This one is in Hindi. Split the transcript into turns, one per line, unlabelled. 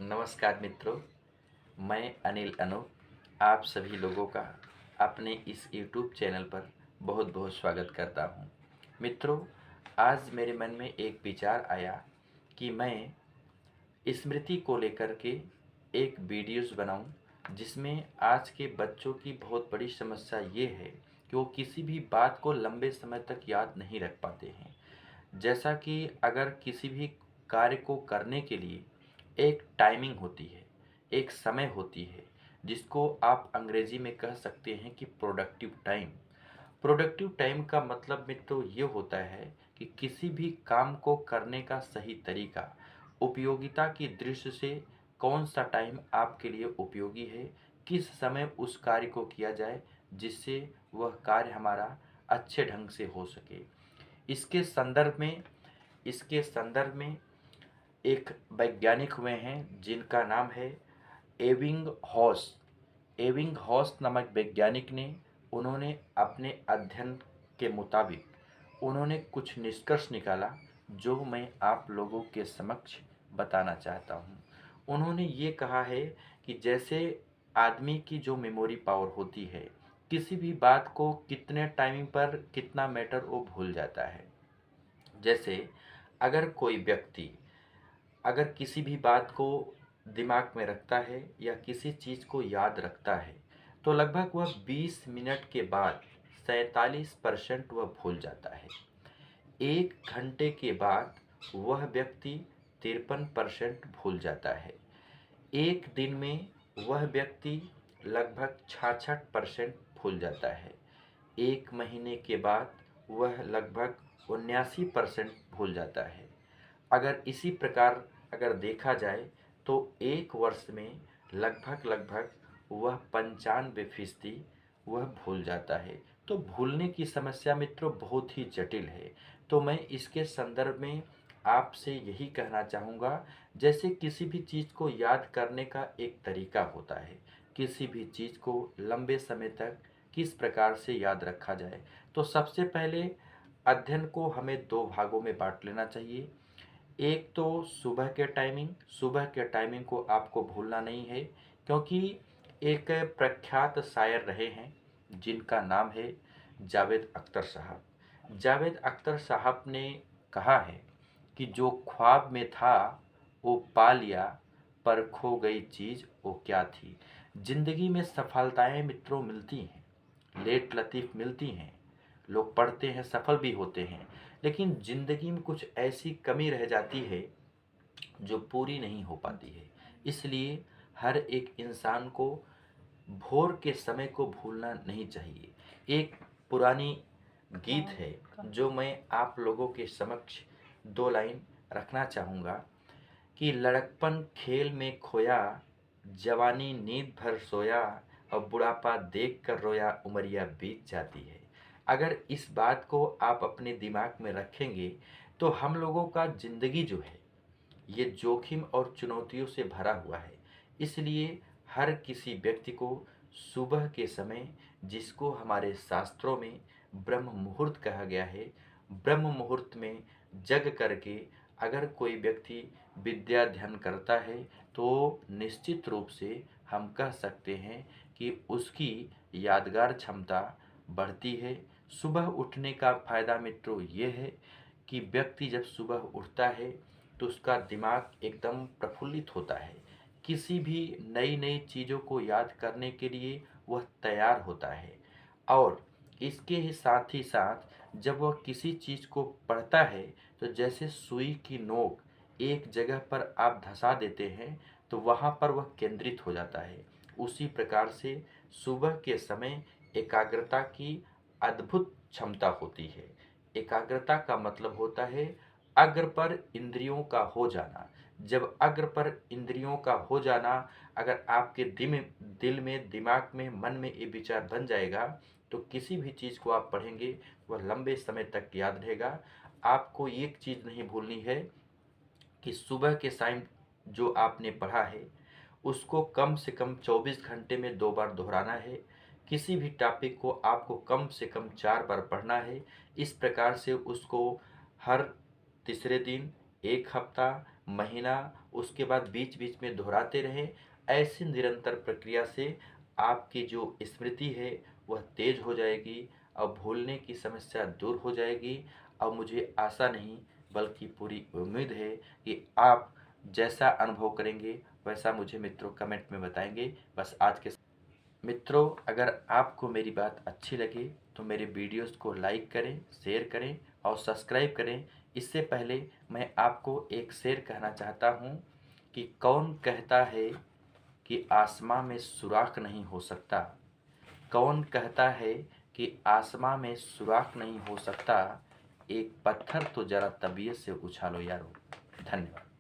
नमस्कार मित्रों, मैं अनिल अनूप आप सभी लोगों का अपने इस यूट्यूब चैनल पर बहुत बहुत स्वागत करता हूं। मित्रों, आज मेरे मन में एक विचार आया कि मैं स्मृति को लेकर के एक वीडियोस बनाऊं, जिसमें आज के बच्चों की बहुत बड़ी समस्या ये है कि वो किसी भी बात को लंबे समय तक याद नहीं रख पाते हैं। जैसा कि अगर किसी भी कार्य को करने के लिए एक टाइमिंग होती है, एक समय होती है, जिसको आप अंग्रेजी में कह सकते हैं कि प्रोडक्टिव टाइम। प्रोडक्टिव टाइम का मतलब मित्रों ये होता है कि किसी भी काम को करने का सही तरीका, उपयोगिता की दृष्टि से कौन सा टाइम आपके लिए उपयोगी है, किस समय उस कार्य को किया जाए जिससे वह कार्य हमारा अच्छे ढंग से हो सके। इसके संदर्भ में इसके संदर्भ में एक वैज्ञानिक हुए हैं जिनका नाम है एबिंगहॉस। एबिंगहॉस नामक वैज्ञानिक ने उन्होंने अपने अध्ययन के मुताबिक उन्होंने कुछ निष्कर्ष निकाला, जो मैं आप लोगों के समक्ष बताना चाहता हूँ। उन्होंने ये कहा है कि जैसे आदमी की जो मेमोरी पावर होती है, किसी भी बात को कितने टाइम पर कितना मैटर वो भूल जाता है। जैसे अगर कोई व्यक्ति अगर किसी भी बात को दिमाग में रखता है या किसी चीज़ को याद रखता है, तो लगभग वह 20 मिनट के बाद 47% वह भूल जाता है। 1 घंटे के बाद वह व्यक्ति 53% भूल जाता है। एक दिन में वह व्यक्ति लगभग 66% भूल जाता है। 1 महीने के बाद वह लगभग 79% भूल जाता है। अगर इसी प्रकार अगर देखा जाए तो 1 वर्ष में लगभग वह 95% वह भूल जाता है। तो भूलने की समस्या मित्रों बहुत ही जटिल है। तो मैं इसके संदर्भ में आपसे यही कहना चाहूँगा, जैसे किसी भी चीज़ को याद करने का एक तरीका होता है, किसी भी चीज़ को लंबे समय तक किस प्रकार से याद रखा जाए। तो सबसे पहले अध्ययन को हमें 2 भागों में बाँट लेना चाहिए। एक तो सुबह के टाइमिंग को आपको भूलना नहीं है, क्योंकि एक प्रख्यात शायर रहे हैं जिनका नाम है जावेद अख्तर साहब। जावेद अख्तर साहब ने कहा है कि जो ख्वाब में था वो पा लिया, पर खो गई चीज़ वो क्या थी। जिंदगी में सफलताएं मित्रों मिलती हैं, लेट लतीफ़ मिलती हैं, लोग पढ़ते हैं, सफल भी होते हैं, लेकिन ज़िंदगी में कुछ ऐसी कमी रह जाती है जो पूरी नहीं हो पाती है। इसलिए हर एक इंसान को भोर के समय को भूलना नहीं चाहिए। एक पुरानी गीत है जो मैं आप लोगों के समक्ष 2 लाइन रखना चाहूँगा कि लड़कपन खेल में खोया, जवानी नींद भर सोया, और बुढ़ापा देख कर रोया, उमरिया बीत जाती है। अगर इस बात को आप अपने दिमाग में रखेंगे तो हम लोगों का ज़िंदगी जो है ये जोखिम और चुनौतियों से भरा हुआ है। इसलिए हर किसी व्यक्ति को सुबह के समय, जिसको हमारे शास्त्रों में ब्रह्म मुहूर्त कहा गया है, ब्रह्म मुहूर्त में जग करके अगर कोई व्यक्ति विद्या अध्ययन करता है तो निश्चित रूप से हम कह सकते हैं कि उसकी यादगार क्षमता बढ़ती है। सुबह उठने का फायदा मित्रों ये है कि व्यक्ति जब सुबह उठता है तो उसका दिमाग एकदम प्रफुल्लित होता है। किसी भी नई नई चीज़ों को याद करने के लिए वह तैयार होता है, और इसके ही साथ जब वह किसी चीज़ को पढ़ता है तो जैसे सुई की नोक एक जगह पर आप धंसा देते हैं तो वहाँ पर वह केंद्रित हो जाता है। उसी प्रकार से सुबह के समय एकाग्रता की अद्भुत क्षमता होती है। एकाग्रता का मतलब होता है अग्र पर इंद्रियों का हो जाना। जब अग्र पर इंद्रियों का हो जाना अगर आपके दिल में, दिमाग में, मन में ये विचार बन जाएगा तो किसी भी चीज़ को आप पढ़ेंगे वह लंबे समय तक याद रहेगा। आपको एक चीज़ नहीं भूलनी है कि सुबह के टाइम जो आपने पढ़ा है उसको कम से कम 24 घंटे में 2 बार दोहराना है। किसी भी टॉपिक को आपको कम से कम 4 बार पढ़ना है। इस प्रकार से उसको हर तीसरे दिन, 1 हफ्ता, महीना, उसके बाद बीच बीच में दोहराते रहें। ऐसी निरंतर प्रक्रिया से आपकी जो स्मृति है वह तेज हो जाएगी और भूलने की समस्या दूर हो जाएगी। और मुझे आशा नहीं बल्कि पूरी उम्मीद है कि आप जैसा अनुभव करेंगे वैसा मुझे मित्रों कमेंट में बताएंगे। बस आज के मित्रों, अगर आपको मेरी बात अच्छी लगे तो मेरे वीडियोस को लाइक करें, शेयर करें और सब्सक्राइब करें। इससे पहले मैं आपको एक शेर कहना चाहता हूँ कि कौन कहता है कि आसमां में सुराख नहीं हो सकता। कौन कहता है कि आसमां में सुराख नहीं हो सकता। एक पत्थर तो जरा तबीयत से उछालो यारो। धन्यवाद।